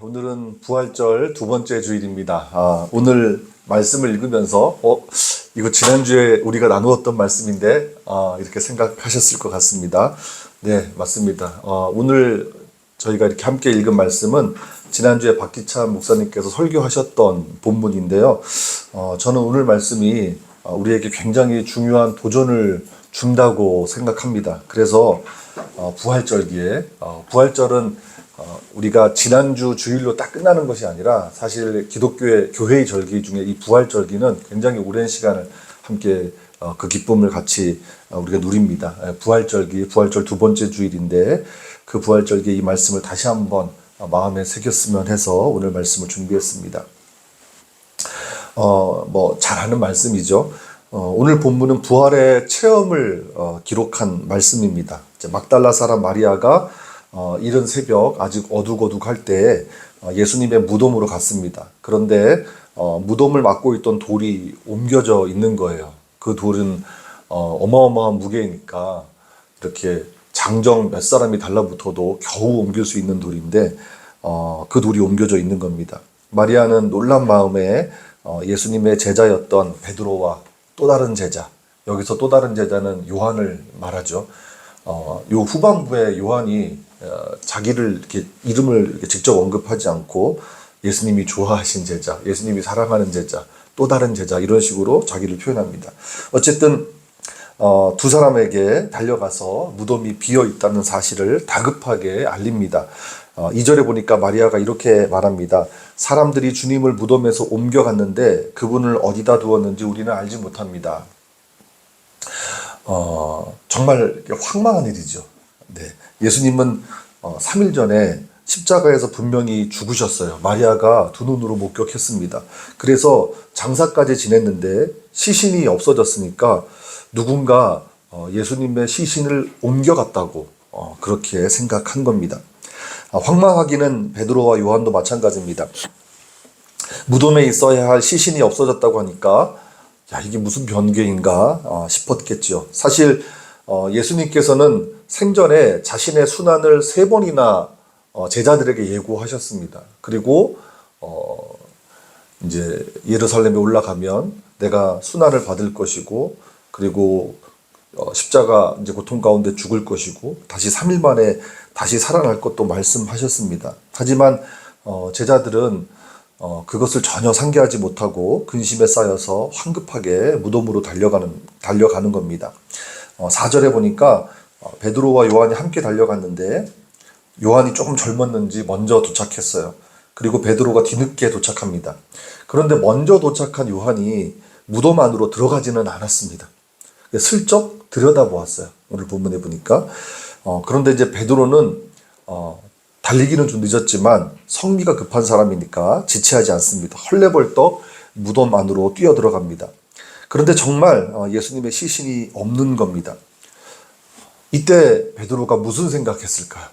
오늘은 부활절 두 번째 주일입니다. 오늘 말씀을 읽으면서 이거 지난주에 우리가 나누었던 말씀인데 이렇게 생각하셨을 것 같습니다. 네, 맞습니다. 오늘 저희가 이렇게 함께 읽은 말씀은 지난주에 박기찬 목사님께서 설교하셨던 본문인데요. 저는 오늘 말씀이 우리에게 굉장히 중요한 도전을 준다고 생각합니다. 그래서 부활절기에 부활절은 우리가 지난주 주일로 딱 끝나는 것이 아니라 사실 기독교의 교회의 절기 중에 이 부활절기는 굉장히 오랜 시간을 함께 그 기쁨을 같이 우리가 누립니다. 부활절기, 부활절 두 번째 주일인데 그 부활절기의 이 말씀을 다시 한번 마음에 새겼으면 해서 오늘 말씀을 준비했습니다. 잘 아는 말씀이죠. 오늘 본문은 부활의 체험을 기록한 말씀입니다. 막달라 사람 마리아가 이른 새벽 아직 어둑어둑할 때 예수님의 무덤으로 갔습니다. 그런데 무덤을 막고 있던 돌이 옮겨져 있는 거예요. 그 돌은 어마어마한 무게이니까 이렇게 장정 몇 사람이 달라붙어도 겨우 옮길 수 있는 돌인데 그 돌이 옮겨져 있는 겁니다. 마리아는 놀란 마음에 예수님의 제자였던 베드로와 또 다른 제자, 여기서 또 다른 제자는 요한을 말하죠. 요 후반부에 요한이 자기를 이렇게 이름을 이렇게 직접 언급하지 않고 예수님이 좋아하신 제자, 예수님이 사랑하는 제자, 또 다른 제자 이런 식으로 자기를 표현합니다. 어쨌든 두 사람에게 달려가서 무덤이 비어 있다는 사실을 다급하게 알립니다. 2절에 보니까 마리아가 이렇게 말합니다. 사람들이 주님을 무덤에서 옮겨갔는데 그분을 어디다 두었는지 우리는 알지 못합니다. 정말 황망한 일이죠. 네. 예수님은 3일 전에 십자가에서 분명히 죽으셨어요. 마리아가 두 눈으로 목격했습니다. 그래서 장사까지 지냈는데 시신이 없어졌으니까 누군가 예수님의 시신을 옮겨갔다고 그렇게 생각한 겁니다. 황망하기는 베드로와 요한도 마찬가지입니다. 무덤에 있어야 할 시신이 없어졌다고 하니까 이게 무슨 변개인가 싶었겠죠. 사실 예수님께서는 생전에 자신의 순환을 3번이나 제자들에게 예고하셨습니다. 그리고 이제 예루살렘에 올라가면 내가 순환을 받을 것이고, 그리고 십자가 이제 고통 가운데 죽을 것이고, 다시 3일 만에 다시 살아날 것도 말씀하셨습니다. 하지만 제자들은 그것을 전혀 상기하지 못하고 근심에 쌓여서 황급하게 무덤으로 달려가는 겁니다. 4절에 보니까 베드로와 요한이 함께 달려갔는데 요한이 조금 젊었는지 먼저 도착했어요. 그리고 베드로가 뒤늦게 도착합니다. 그런데 먼저 도착한 요한이 무덤 안으로 들어가지는 않았습니다. 슬쩍 들여다보았어요. 오늘 본문에 보니까. 그런데 이제 베드로는 달리기는 좀 늦었지만 성미가 급한 사람이니까 지체하지 않습니다. 헐레벌떡 무덤 안으로 뛰어들어갑니다. 그런데 정말 예수님의 시신이 없는 겁니다. 이때 베드로가 무슨 생각했을까요?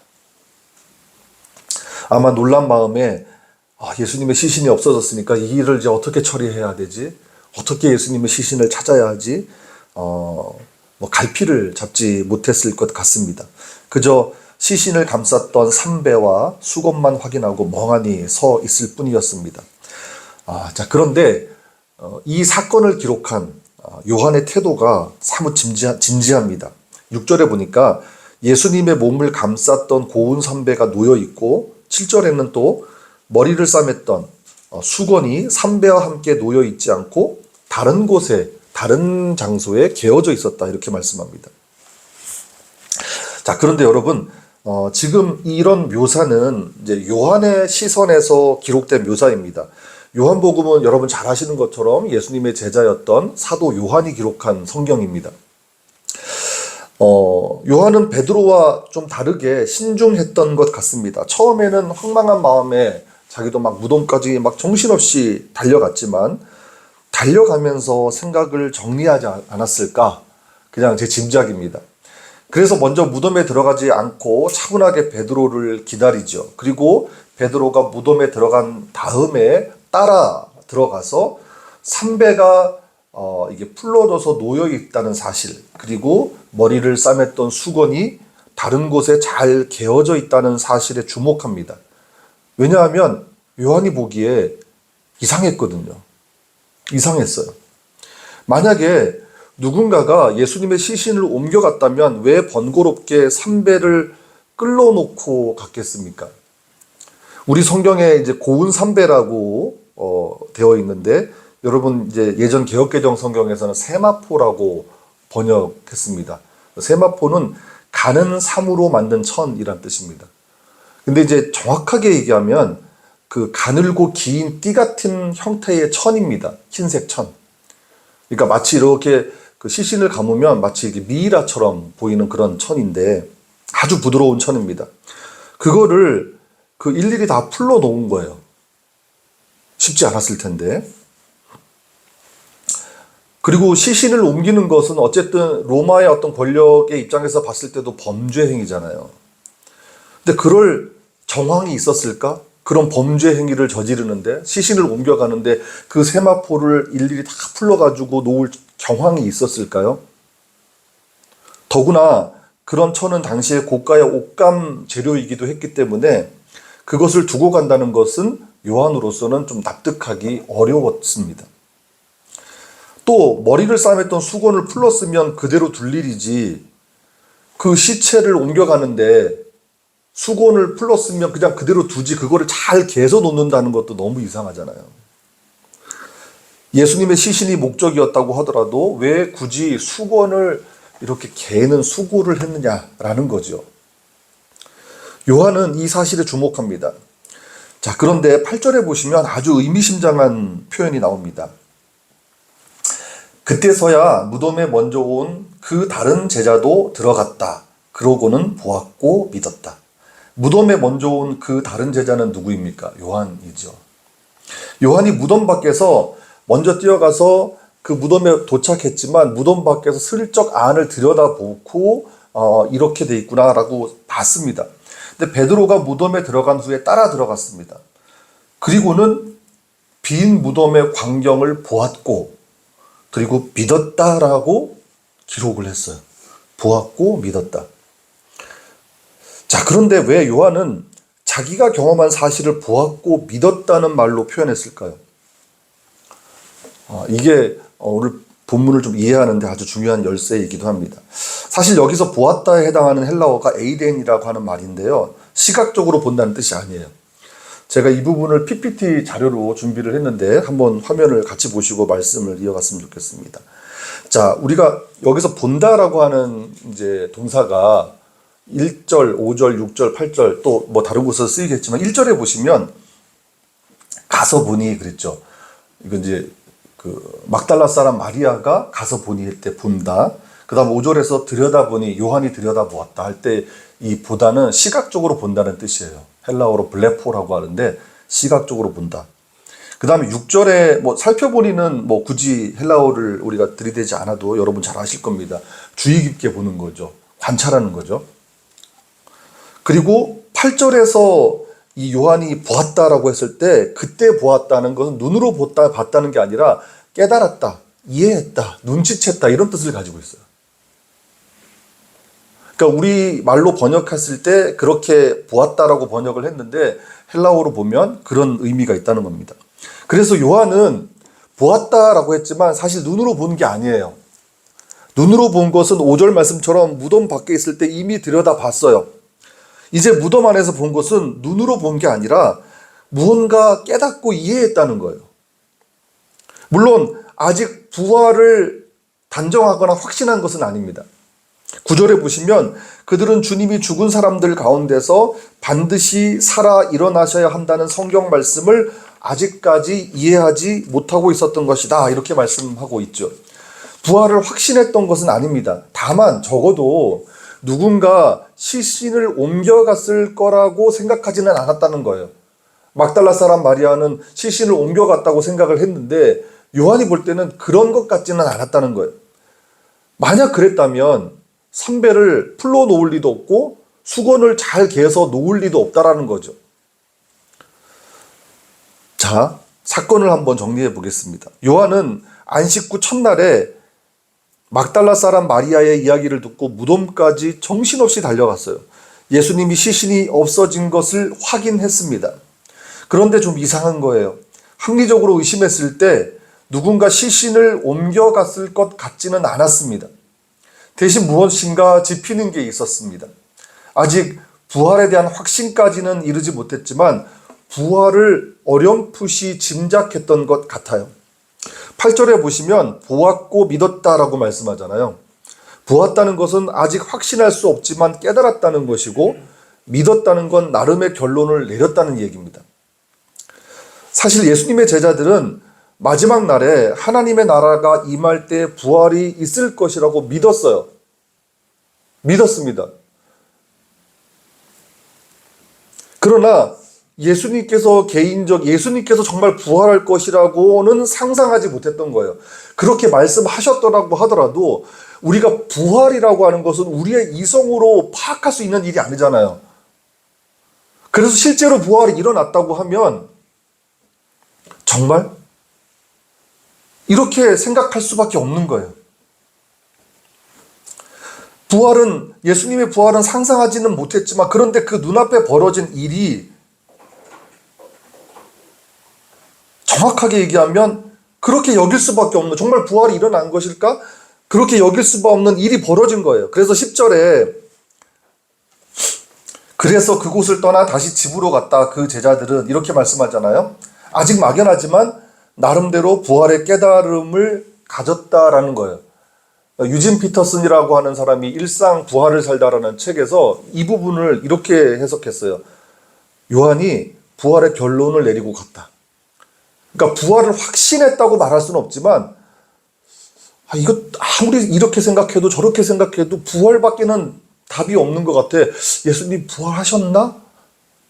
아마 놀란 마음에 예수님의 시신이 없어졌으니까 이 일을 이제 어떻게 처리해야 되지? 어떻게 예수님의 시신을 찾아야 하지? 갈피를 잡지 못했을 것 같습니다. 그저 시신을 감쌌던 삼배와 수건만 확인하고 멍하니 서 있을 뿐이었습니다. 그런데 이 사건을 기록한 요한의 태도가 사뭇 진지합니다. 6절에 보니까 예수님의 몸을 감쌌던 고운 삼배가 놓여 있고 7절에는 또 머리를 싸맸던 수건이 삼배와 함께 놓여 있지 않고 다른 곳에, 다른 장소에 개어져 있었다, 이렇게 말씀합니다. 그런데 여러분, 지금 이런 묘사는 이제 요한의 시선에서 기록된 묘사입니다. 요한복음은 여러분 잘 아시는 것처럼 예수님의 제자였던 사도 요한이 기록한 성경입니다. 요한은 베드로와 좀 다르게 신중했던 것 같습니다. 처음에는 황망한 마음에 자기도 무덤까지 정신없이 달려갔지만 달려가면서 생각을 정리하지 않았을까? 그냥 제 짐작입니다. 그래서 먼저 무덤에 들어가지 않고 차분하게 베드로를 기다리죠. 그리고 베드로가 무덤에 들어간 다음에 따라 들어가서 삼배가 이게 풀러져서 놓여 있다는 사실, 그리고 머리를 싸맸던 수건이 다른 곳에 잘 개어져 있다는 사실에 주목합니다. 왜냐하면 요한이 보기에 이상했거든요. 이상했어요. 만약에 누군가가 예수님의 시신을 옮겨갔다면 왜 번거롭게 삼배를 끌어놓고 갔겠습니까? 우리 성경에 이제 고운 삼배라고 되어 있는데, 여러분 이제 예전 개역개정 성경에서는 세마포라고 번역했습니다. 세마포는 가는 삼으로 만든 천이란 뜻입니다. 근데 이제 정확하게 얘기하면 그 가늘고 긴 띠 같은 형태의 천입니다. 흰색 천. 그러니까 마치 이렇게 그 시신을 감으면 마치 이렇게 미이라처럼 보이는 그런 천인데, 아주 부드러운 천입니다. 그거를 그 일일이 다 풀러 놓은 거예요. 쉽지 않았을 텐데. 그리고 시신을 옮기는 것은 어쨌든 로마의 어떤 권력의 입장에서 봤을 때도 범죄 행위잖아요. 근데 그럴 정황이 있었을까? 그런 범죄 행위를 저지르는데, 시신을 옮겨가는데 그 세마포를 일일이 다 풀러가지고 놓을 정황이 있었을까요? 더구나 그런 천은 당시에 고가의 옷감 재료이기도 했기 때문에 그것을 두고 간다는 것은 요한으로서는 좀 납득하기 어려웠습니다. 또 머리를 싸맸던 수건을 풀렀으면 그대로 둘 일이지, 그 시체를 옮겨가는데 수건을 풀렀으면 그냥 그대로 두지, 그거를 잘 개서 놓는다는 것도 너무 이상하잖아요. 예수님의 시신이 목적이었다고 하더라도 왜 굳이 수건을 이렇게 개는 수고를 했느냐라는 거죠. 요한은 이 사실에 주목합니다. 자, 그런데 8절에 보시면 아주 의미심장한 표현이 나옵니다. 그때서야 무덤에 먼저 온 그 다른 제자도 들어갔다. 그러고는 보았고 믿었다. 무덤에 먼저 온 그 다른 제자는 누구입니까? 요한이죠. 요한이 무덤 밖에서 먼저 뛰어가서 그 무덤에 도착했지만 무덤 밖에서 슬쩍 안을 들여다보고 이렇게 돼 있구나라고 봤습니다. 근데 베드로가 무덤에 들어간 후에 따라 들어갔습니다. 그리고는 빈 무덤의 광경을 보았고 그리고 믿었다라고 기록을 했어요. 보았고 믿었다. 자, 그런데 왜 요한은 자기가 경험한 사실을 보았고 믿었다는 말로 표현했을까요? 이게 오늘 본문을 좀 이해하는데 아주 중요한 열쇠이기도 합니다. 사실 여기서 보았다에 해당하는 헬라어가 에이덴이라고 하는 말인데요. 시각적으로 본다는 뜻이 아니에요. 제가 이 부분을 PPT 자료로 준비를 했는데 한번 화면을 같이 보시고 말씀을 이어갔으면 좋겠습니다. 자, 우리가 여기서 본다라고 하는 이제 동사가 1절, 5절, 6절, 8절 또 뭐 다른 곳에서 쓰이겠지만 1절에 보시면 가서 보니 그랬죠. 이건 이제 그 막달라 사람 마리아가 가서 보니 할 때 본다. 그 다음 5절에서 들여다보니 요한이 들여다보았다 할 때 이 보다는 시각적으로 본다는 뜻이에요. 헬라어로 블레포라고 하는데 시각적으로 본다. 그 다음에 6절에 뭐 살펴보니는 뭐 굳이 헬라어를 우리가 들이대지 않아도 여러분 잘 아실 겁니다. 주의 깊게 보는 거죠. 관찰하는 거죠. 그리고 8절에서 이 요한이 보았다라고 했을 때 그때 보았다는 것은 눈으로 봤다는 게 아니라 깨달았다, 이해했다, 눈치챘다 이런 뜻을 가지고 있어요. 그러니까 우리 말로 번역했을 때 그렇게 보았다라고 번역을 했는데 헬라어로 보면 그런 의미가 있다는 겁니다. 그래서 요한은 보았다라고 했지만 사실 눈으로 본 게 아니에요. 눈으로 본 것은 5절 말씀처럼 무덤 밖에 있을 때 이미 들여다봤어요. 이제 무덤 안에서 본 것은 눈으로 본 게 아니라 무언가 깨닫고 이해했다는 거예요. 물론 아직 부활을 단정하거나 확신한 것은 아닙니다. 9절에 보시면 그들은 주님이 죽은 사람들 가운데서 반드시 살아 일어나셔야 한다는 성경 말씀을 아직까지 이해하지 못하고 있었던 것이다 이렇게 말씀하고 있죠. 부활을 확신했던 것은 아닙니다. 다만 적어도 누군가 시신을 옮겨갔을 거라고 생각하지는 않았다는 거예요. 막달라 사람 마리아는 시신을 옮겨갔다고 생각을 했는데 요한이 볼 때는 그런 것 같지는 않았다는 거예요. 만약 그랬다면 삼배를 풀러 놓을 리도 없고 수건을 잘 개서 놓을 리도 없다라는 거죠. 자, 사건을 한번 정리해 보겠습니다. 요한은 안식 후 첫날에 막달라 사람 마리아의 이야기를 듣고 무덤까지 정신없이 달려갔어요. 예수님이 시신이 없어진 것을 확인했습니다. 그런데 좀 이상한 거예요. 합리적으로 의심했을 때 누군가 시신을 옮겨갔을 것 같지는 않았습니다. 대신 무엇인가 짚히는 게 있었습니다. 아직 부활에 대한 확신까지는 이르지 못했지만 부활을 어렴풋이 짐작했던 것 같아요. 8절에 보시면 보았고 믿었다라고 말씀하잖아요. 보았다는 것은 아직 확신할 수 없지만 깨달았다는 것이고, 믿었다는 건 나름의 결론을 내렸다는 얘기입니다. 사실 예수님의 제자들은 마지막 날에 하나님의 나라가 임할 때 부활이 있을 것이라고 믿었어요. 믿었습니다. 그러나 예수님께서 정말 부활할 것이라고는 상상하지 못했던 거예요. 그렇게 말씀하셨더라고 하더라도 우리가 부활이라고 하는 것은 우리의 이성으로 파악할 수 있는 일이 아니잖아요. 그래서 실제로 부활이 일어났다고 하면 정말 이렇게 생각할 수밖에 없는 거예요. 예수님의 부활은 상상하지는 못했지만, 그런데 그 눈앞에 벌어진 일이 정확하게 얘기하면 그렇게 여길 수밖에 없는, 정말 부활이 일어난 것일까? 그렇게 여길 수밖에 없는 일이 벌어진 거예요. 그래서 10절에 그래서 그곳을 떠나 다시 집으로 갔다 그 제자들은 이렇게 말씀하잖아요. 아직 막연하지만 나름대로 부활의 깨달음을 가졌다라는 거예요. 유진 피터슨이라고 하는 사람이 일상 부활을 살다라는 책에서 이 부분을 이렇게 해석했어요. 요한이 부활의 결론을 내리고 갔다. 그러니까 부활을 확신했다고 말할 수는 없지만, 이거 아무리 이렇게 생각해도 저렇게 생각해도 부활밖에는 답이 없는 것 같아. 예수님 부활하셨나?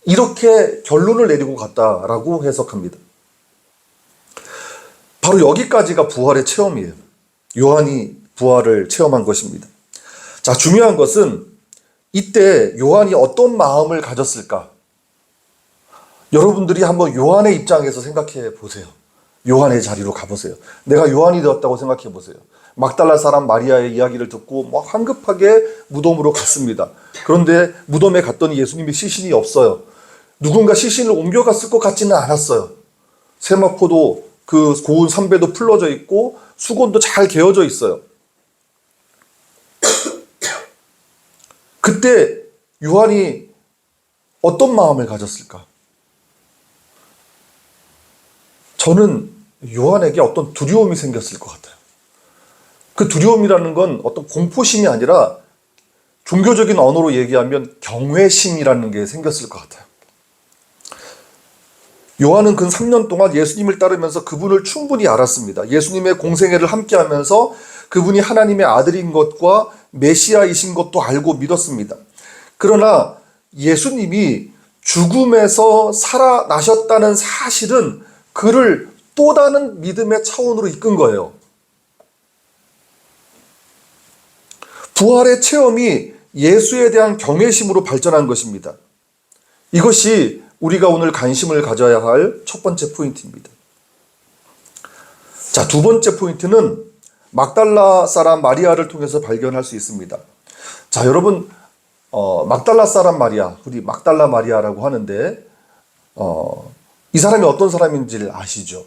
이렇게 결론을 내리고 갔다라고 해석합니다. 바로 여기까지가 부활의 체험이에요. 요한이 부활을 체험한 것입니다. 자, 중요한 것은 이때 요한이 어떤 마음을 가졌을까? 여러분들이 한번 요한의 입장에서 생각해 보세요. 요한의 자리로 가보세요. 내가 요한이 되었다고 생각해 보세요. 막달라 사람 마리아의 이야기를 듣고 황급하게 무덤으로 갔습니다. 그런데 무덤에 갔더니 예수님의 시신이 없어요. 누군가 시신을 옮겨갔을 것 같지는 않았어요. 세마포도 그 고운 삼배도 풀러져 있고 수건도 잘 개어져 있어요. 그때 요한이 어떤 마음을 가졌을까? 저는 요한에게 어떤 두려움이 생겼을 것 같아요. 그 두려움이라는 건 어떤 공포심이 아니라 종교적인 언어로 얘기하면 경외심이라는 게 생겼을 것 같아요. 요한은 근 3년 동안 예수님을 따르면서 그분을 충분히 알았습니다. 예수님의 공생애를 함께하면서 그분이 하나님의 아들인 것과 메시아이신 것도 알고 믿었습니다. 그러나 예수님이 죽음에서 살아나셨다는 사실은 그를 또 다른 믿음의 차원으로 이끈 거예요. 부활의 체험이 예수에 대한 경외심으로 발전한 것입니다. 이것이 우리가 오늘 관심을 가져야 할 첫 번째 포인트입니다. 자, 두 번째 포인트는 막달라 사람 마리아를 통해서 발견할 수 있습니다. 자, 여러분, 막달라 사람 마리아, 우리 막달라 마리아라고 하는데, 이 사람이 어떤 사람인지를 아시죠?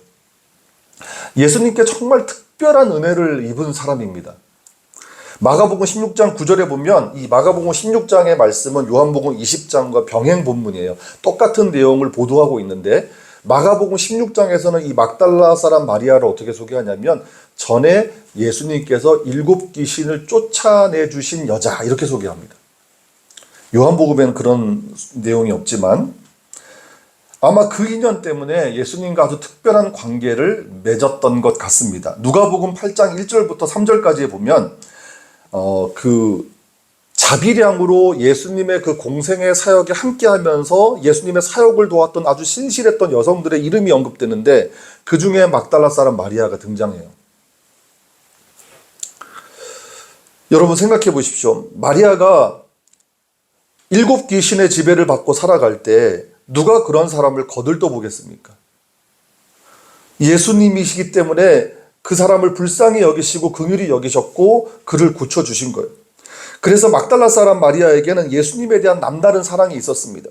예수님께 정말 특별한 은혜를 입은 사람입니다. 마가복음 16장 9절에 보면 이 마가복음 16장의 말씀은 요한복음 20장과 병행 본문이에요. 똑같은 내용을 보도하고 있는데 마가복음 16장에서는 이 막달라 사람 마리아를 어떻게 소개하냐면 전에 예수님께서 7 귀신을 쫓아내 주신 여자 이렇게 소개합니다. 요한복음에는 그런 내용이 없지만 아마 그 인연 때문에 예수님과 아주 특별한 관계를 맺었던 것 같습니다. 누가복음 8장 1절부터 3절까지에 보면 그 자비량으로 예수님의 그 공생의 사역에 함께하면서 예수님의 사역을 도왔던 아주 신실했던 여성들의 이름이 언급되는데 그 중에 막달라 사람 마리아가 등장해요. 여러분 생각해 보십시오. 마리아가 7 귀신의 지배를 받고 살아갈 때 누가 그런 사람을 거들떠 보겠습니까? 예수님이시기 때문에 그 사람을 불쌍히 여기시고 긍휼히 여기셨고 그를 고쳐주신 거예요. 그래서 막달라 사람 마리아에게는 예수님에 대한 남다른 사랑이 있었습니다.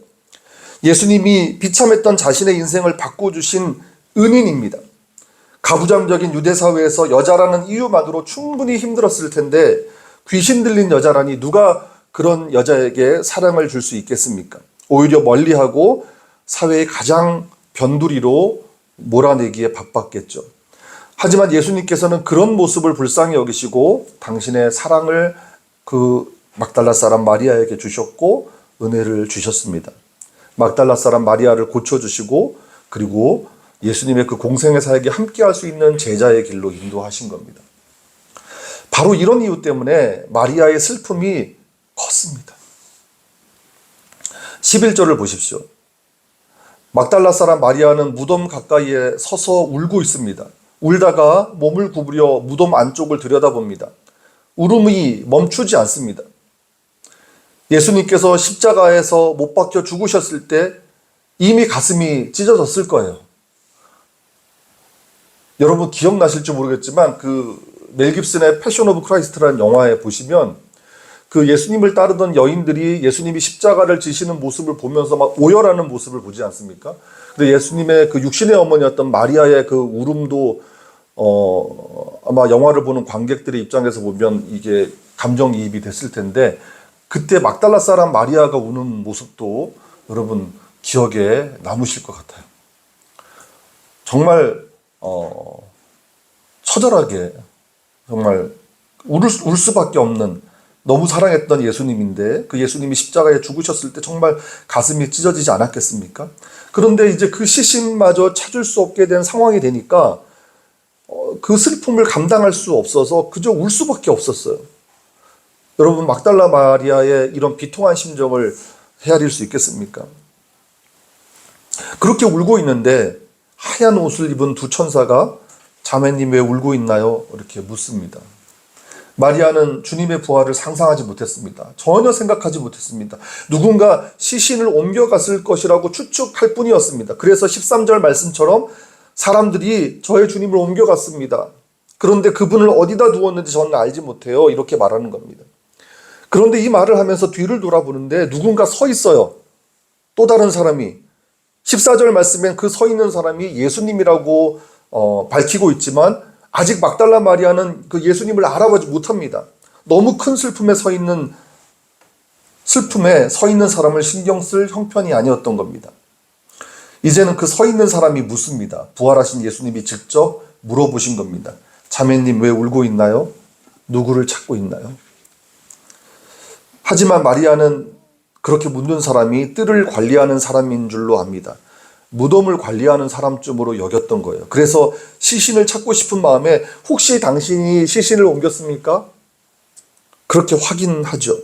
예수님이 비참했던 자신의 인생을 바꿔주신 은인입니다. 가부장적인 유대 사회에서 여자라는 이유만으로 충분히 힘들었을 텐데 귀신 들린 여자라니 누가 그런 여자에게 사랑을 줄 수 있겠습니까? 오히려 멀리하고 사회의 가장 변두리로 몰아내기에 바빴겠죠. 하지만 예수님께서는 그런 모습을 불쌍히 여기시고 당신의 사랑을 그 막달라 사람 마리아에게 주셨고 은혜를 주셨습니다. 막달라 사람 마리아를 고쳐주시고 그리고 예수님의 그 공생의 사역에 함께할 수 있는 제자의 길로 인도하신 겁니다. 바로 이런 이유 때문에 마리아의 슬픔이 컸습니다. 11절을 보십시오. 막달라 사람 마리아는 무덤 가까이에 서서 울고 있습니다. 울다가 몸을 구부려 무덤 안쪽을 들여다봅니다. 울음이 멈추지 않습니다. 예수님께서 십자가에서 못 박혀 죽으셨을 때 이미 가슴이 찢어졌을 거예요. 여러분 기억나실지 모르겠지만 그 멜 깁슨의 패션 오브 크라이스트라는 영화에 보시면 그 예수님을 따르던 여인들이 예수님이 십자가를 지시는 모습을 보면서 막 오열하는 모습을 보지 않습니까? 근데 예수님의 그 육신의 어머니였던 마리아의 그 울음도 아마 영화를 보는 관객들의 입장에서 보면 이게 감정이입이 됐을 텐데 그때 막달라 사람 마리아가 우는 모습도 여러분 기억에 남으실 것 같아요. 정말 처절하게 정말 울 수밖에 없는 너무 사랑했던 예수님인데 그 예수님이 십자가에 죽으셨을 때 정말 가슴이 찢어지지 않았겠습니까? 그런데 이제 그 시신마저 찾을 수 없게 된 상황이 되니까 그 슬픔을 감당할 수 없어서 그저 울 수밖에 없었어요. 여러분 막달라 마리아의 이런 비통한 심정을 헤아릴 수 있겠습니까? 그렇게 울고 있는데 하얀 옷을 입은 두 천사가 자매님 왜 울고 있나요? 이렇게 묻습니다. 마리아는 주님의 부활을 상상하지 못했습니다. 전혀 생각하지 못했습니다. 누군가 시신을 옮겨갔을 것이라고 추측할 뿐이었습니다. 그래서 13절 말씀처럼 사람들이 저의 주님을 옮겨갔습니다. 그런데 그분을 어디다 두었는지 저는 알지 못해요. 이렇게 말하는 겁니다. 그런데 이 말을 하면서 뒤를 돌아보는데 누군가 서 있어요. 또 다른 사람이. 14절 말씀엔 그 서 있는 사람이 예수님이라고 밝히고 있지만 아직 막달라 마리아는 그 예수님을 알아보지 못합니다. 너무 큰 슬픔에 서 있는 사람을 신경 쓸 형편이 아니었던 겁니다. 이제는 그 서 있는 사람이 묻습니다. 부활하신 예수님이 직접 물어보신 겁니다. 자매님 왜 울고 있나요? 누구를 찾고 있나요? 하지만 마리아는 그렇게 묻는 사람이 뜰을 관리하는 사람인 줄로 압니다. 무덤을 관리하는 사람쯤으로 여겼던 거예요. 그래서 시신을 찾고 싶은 마음에 혹시 당신이 시신을 옮겼습니까? 그렇게 확인하죠.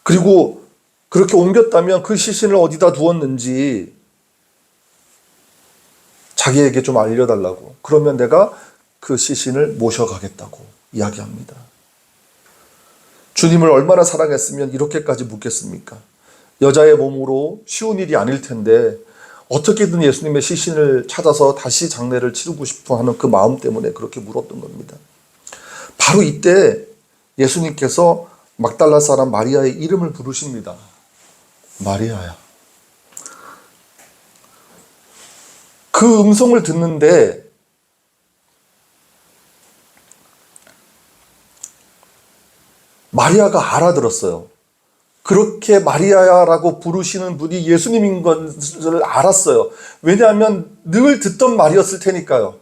그리고 그렇게 옮겼다면 그 시신을 어디다 두었는지 자기에게 좀 알려달라고. 그러면 내가 그 시신을 모셔가겠다고 이야기합니다. 주님을 얼마나 사랑했으면 이렇게까지 묻겠습니까? 여자의 몸으로 쉬운 일이 아닐 텐데 어떻게든 예수님의 시신을 찾아서 다시 장례를 치르고 싶어 하는 그 마음 때문에 그렇게 물었던 겁니다. 바로 이때 예수님께서 막달라 사람 마리아의 이름을 부르십니다. 마리아야. 그 음성을 듣는데 마리아가 알아들었어요. 그렇게 마리아라고 부르시는 분이 예수님인 것을 알았어요. 왜냐하면 늘 듣던 말이었을 테니까요.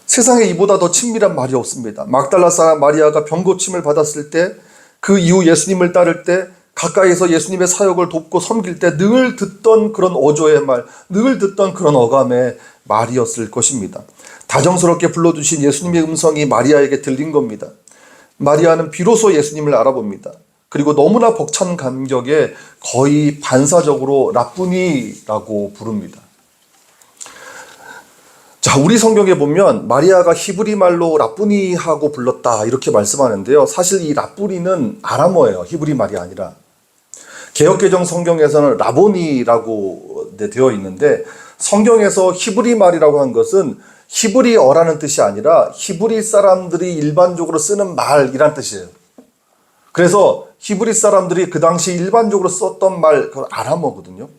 세상에 이보다 더 친밀한 말이 없습니다. 막달라 사람 마리아가 병고침을 받았을 때, 그 이후 예수님을 따를 때, 가까이서 예수님의 사역을 돕고 섬길 때 늘 듣던 그런 어조의 말, 늘 듣던 그런 어감의 말이었을 것입니다. 다정스럽게 불러주신 예수님의 음성이 마리아에게 들린 겁니다. 마리아는 비로소 예수님을 알아봅니다. 그리고 너무나 벅찬 감격에 거의 반사적으로 라쁘니라고 부릅니다. 자, 우리 성경에 보면 마리아가 히브리 말로 라쁘니하고 불렀다 이렇게 말씀하는데요. 사실 이 라쁘니는 아람어예요. 히브리 말이 아니라. 개역개정 성경에서는 라보니라고 되어 있는데 성경에서 히브리 말이라고 한 것은 히브리어라는 뜻이 아니라 히브리 사람들이 일반적으로 쓰는 말이란 뜻이에요. 그래서 히브리 사람들이 그 당시 일반적으로 썼던 말, 그걸 아람어거든요.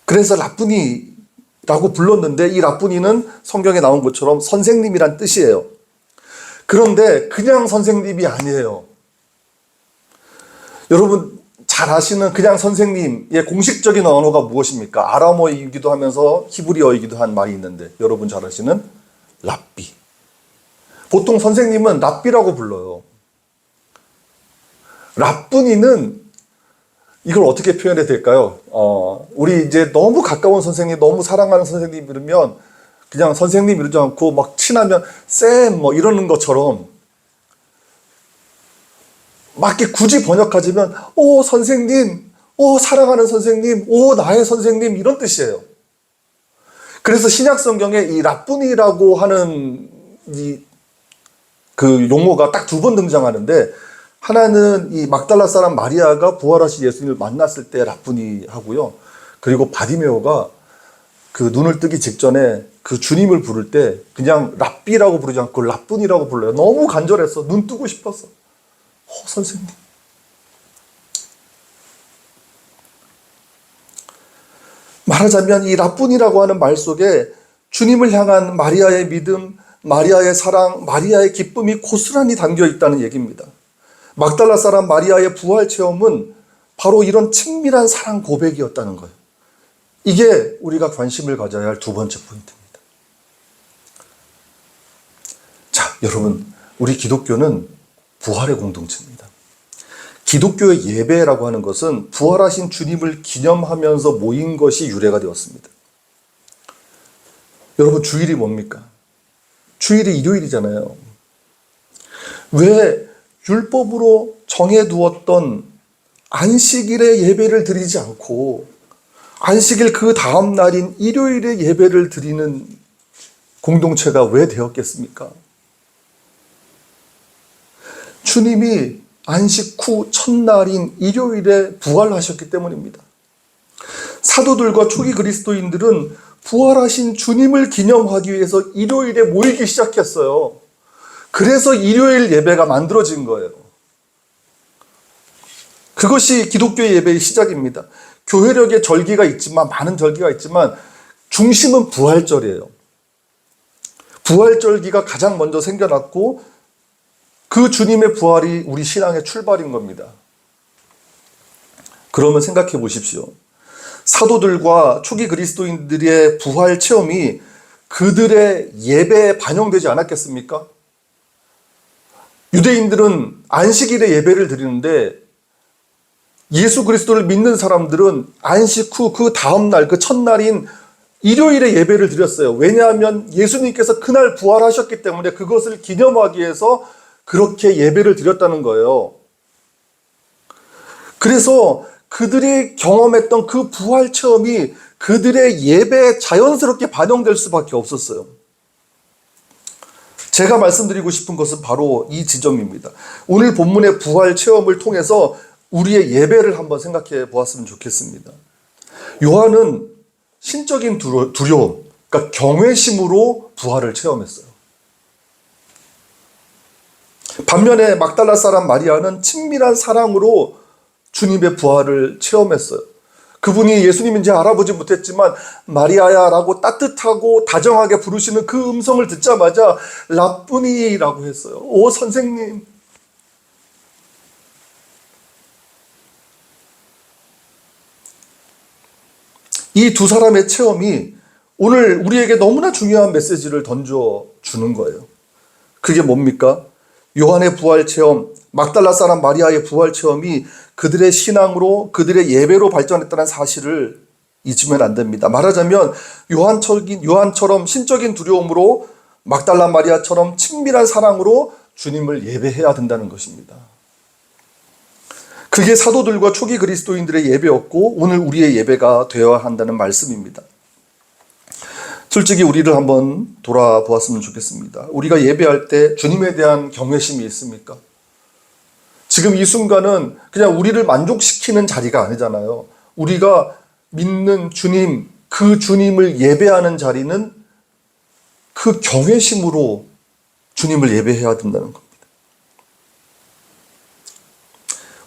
그래서 라쁘니라고 불렀는데 이 라쁘니는 성경에 나온 것처럼 선생님이란 뜻이에요. 그런데 그냥 선생님이 아니에요. 여러분 잘 아시는 그냥 선생님의 공식적인 언어가 무엇입니까? 아람어이기도 하면서 히브리어이기도 한 말이 있는데 여러분 잘 아시는 랍비. 보통 선생님은 랍비라고 불러요. 랍분이는 이걸 어떻게 표현해야 될까요? 우리 이제 너무 가까운 선생님, 너무 사랑하는 선생님 이러면 그냥 선생님 이러지 않고 막 친하면 쌤 뭐 이러는 것처럼 막 이렇게 굳이 번역하자면 오 선생님, 오 사랑하는 선생님, 오 나의 선생님 이런 뜻이에요. 그래서 신약 성경에 이 랍분이라고 하는 그 용어가 딱 두 번 등장하는데 하나는 이 막달라 사람 마리아가 부활하신 예수님을 만났을 때 랍분이 하고요. 그리고 바디메오가 그 눈을 뜨기 직전에 그 주님을 부를 때 그냥 랍비라고 부르지 않고 랍분이라고 불러요. 너무 간절했어. 눈 뜨고 싶었어. 선생님. 말하자면 이 랍분이라고 하는 말 속에 주님을 향한 마리아의 믿음, 마리아의 사랑, 마리아의 기쁨이 고스란히 담겨 있다는 얘기입니다. 막달라 사람 마리아의 부활 체험은 바로 이런 친밀한 사랑 고백이었다는 거예요. 이게 우리가 관심을 가져야 할 두 번째 포인트입니다. 자, 여러분, 우리 기독교는 부활의 공동체입니다. 기독교의 예배라고 하는 것은 부활하신 주님을 기념하면서 모인 것이 유래가 되었습니다. 여러분, 주일이 뭡니까? 주일이 일요일이잖아요. 왜 율법으로 정해두었던 안식일에 예배를 드리지 않고 안식일 그 다음 날인 일요일에 예배를 드리는 공동체가 왜 되었겠습니까? 주님이 안식 후 첫날인 일요일에 부활하셨기 때문입니다. 사도들과 초기 그리스도인들은 부활하신 주님을 기념하기 위해서 일요일에 모이기 시작했어요. 그래서 일요일 예배가 만들어진 거예요. 그것이 기독교의 예배의 시작입니다. 교회력의 절기가 있지만, 많은 절기가 있지만 중심은 부활절이에요. 부활절기가 가장 먼저 생겨났고 그 주님의 부활이 우리 신앙의 출발인 겁니다. 그러면 생각해 보십시오. 사도들과 초기 그리스도인들의 부활 체험이 그들의 예배에 반영되지 않았겠습니까? 유대인들은 안식일에 예배를 드리는데 예수 그리스도를 믿는 사람들은 안식 후 그 다음날, 그 첫날인 일요일에 예배를 드렸어요. 왜냐하면 예수님께서 그날 부활하셨기 때문에 그것을 기념하기 위해서 그렇게 예배를 드렸다는 거예요. 그래서 그들이 경험했던 그 부활 체험이 그들의 예배에 자연스럽게 반영될 수밖에 없었어요. 제가 말씀드리고 싶은 것은 바로 이 지점입니다. 오늘 본문의 부활 체험을 통해서 우리의 예배를 한번 생각해 보았으면 좋겠습니다. 요한은 신적인 두려움, 그러니까 경외심으로 부활을 체험했어요. 반면에 막달라 사람 마리아는 친밀한 사랑으로 주님의 부활을 체험했어요. 그분이 예수님인지 알아보지 못했지만 마리아야 라고 따뜻하고 다정하게 부르시는 그 음성을 듣자마자 랍분이라고 했어요. 오 선생님. 이 두 사람의 체험이 오늘 우리에게 너무나 중요한 메시지를 던져주는 거예요. 그게 뭡니까? 요한의 부활 체험, 막달라 사람 마리아의 부활 체험이 그들의 신앙으로, 그들의 예배로 발전했다는 사실을 잊으면 안 됩니다. 말하자면 요한처럼 신적인 두려움으로 막달라 마리아처럼 친밀한 사랑으로 주님을 예배해야 된다는 것입니다. 그게 사도들과 초기 그리스도인들의 예배였고 오늘 우리의 예배가 되어야 한다는 말씀입니다. 솔직히 우리를 한번 돌아보았으면 좋겠습니다. 우리가 예배할 때 주님에 대한 경외심이 있습니까? 지금 이 순간은 그냥 우리를 만족시키는 자리가 아니잖아요. 우리가 믿는 주님, 그 주님을 예배하는 자리는 그 경외심으로 주님을 예배해야 된다는 겁니다.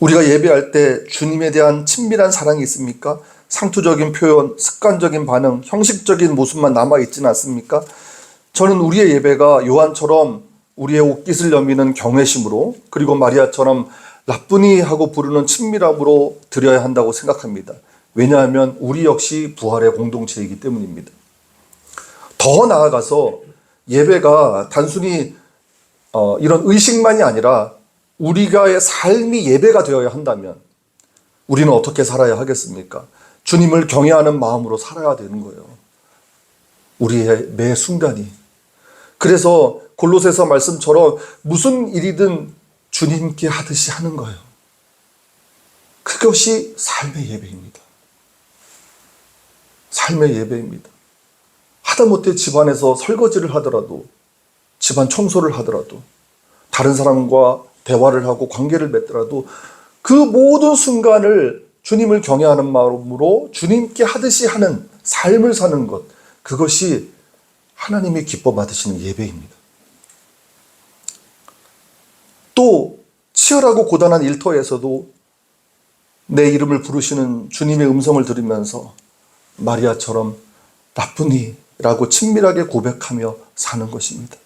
우리가 예배할 때 주님에 대한 친밀한 사랑이 있습니까? 상투적인 표현, 습관적인 반응, 형식적인 모습만 남아있지는 않습니까? 저는 우리의 예배가 요한처럼 우리의 옷깃을 여미는 경외심으로, 그리고 마리아처럼 라쁘니 하고 부르는 친밀함으로 드려야 한다고 생각합니다. 왜냐하면 우리 역시 부활의 공동체이기 때문입니다. 더 나아가서 예배가 단순히 이런 의식만이 아니라 우리가의 삶이 예배가 되어야 한다면 우리는 어떻게 살아야 하겠습니까? 주님을 경외하는 마음으로 살아야 되는 거예요. 우리의 매 순간이. 그래서 골로새서 말씀처럼 무슨 일이든 주님께 하듯이 하는 거예요. 그것이 삶의 예배입니다. 삶의 예배입니다. 하다못해 집안에서 설거지를 하더라도, 집안 청소를 하더라도, 다른 사람과 대화를 하고 관계를 맺더라도 그 모든 순간을 주님을 경외하는 마음으로 주님께 하듯이 하는 삶을 사는 것, 그것이 하나님이 기뻐 받으시는 예배입니다. 또 치열하고 고단한 일터에서도 내 이름을 부르시는 주님의 음성을 들으면서 마리아처럼 라쁘니라고 친밀하게 고백하며 사는 것입니다.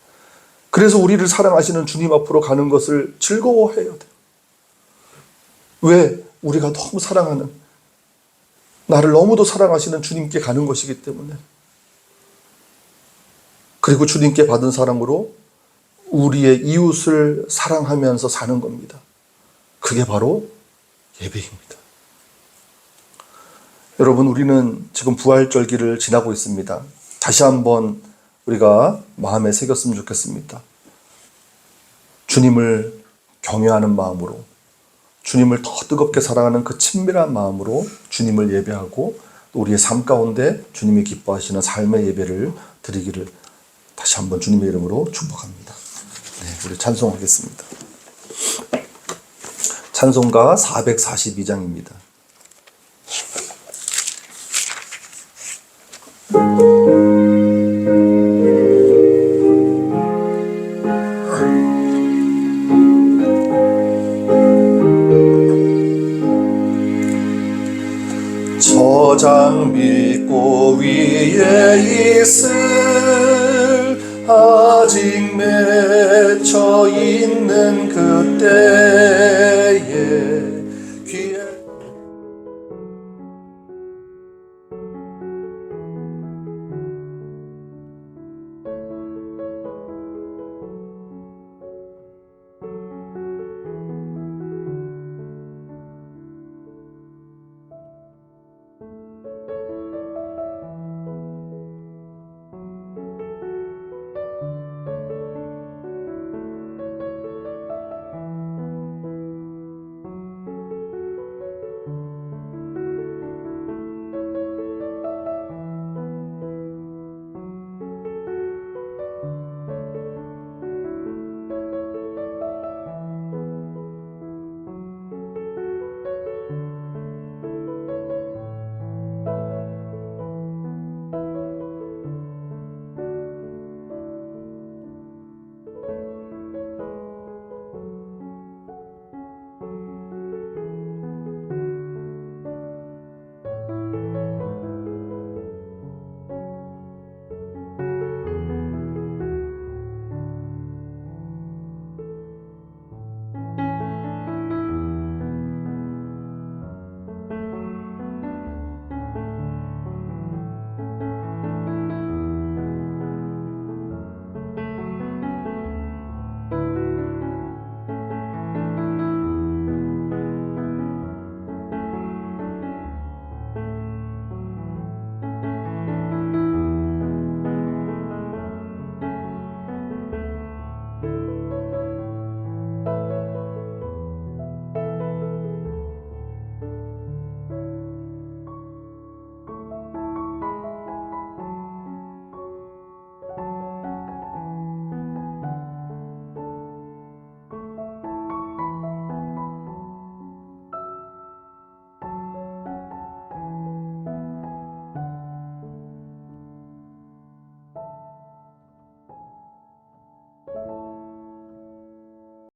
그래서 우리를 사랑하시는 주님 앞으로 가는 것을 즐거워해야 돼요. 왜? 우리가 너무 사랑하는, 나를 너무도 사랑하시는 주님께 가는 것이기 때문에. 그리고 주님께 받은 사랑으로 우리의 이웃을 사랑하면서 사는 겁니다. 그게 바로 예배입니다. 여러분, 우리는 지금 부활절기를 지나고 있습니다. 다시 한번 우리가 마음에 새겼으면 좋겠습니다. 주님을 경외하는 마음으로, 주님을 더 뜨겁게 사랑하는 그 친밀한 마음으로 주님을 예배하고 또 우리의 삶 가운데 주님이 기뻐하시는 삶의 예배를 드리기를 다시 한번 주님의 이름으로 축복합니다. 네, 우리 찬송하겠습니다. 찬송가 442장입니다. 저장 믿고 위에 있을 아직 맺혀 있는 그때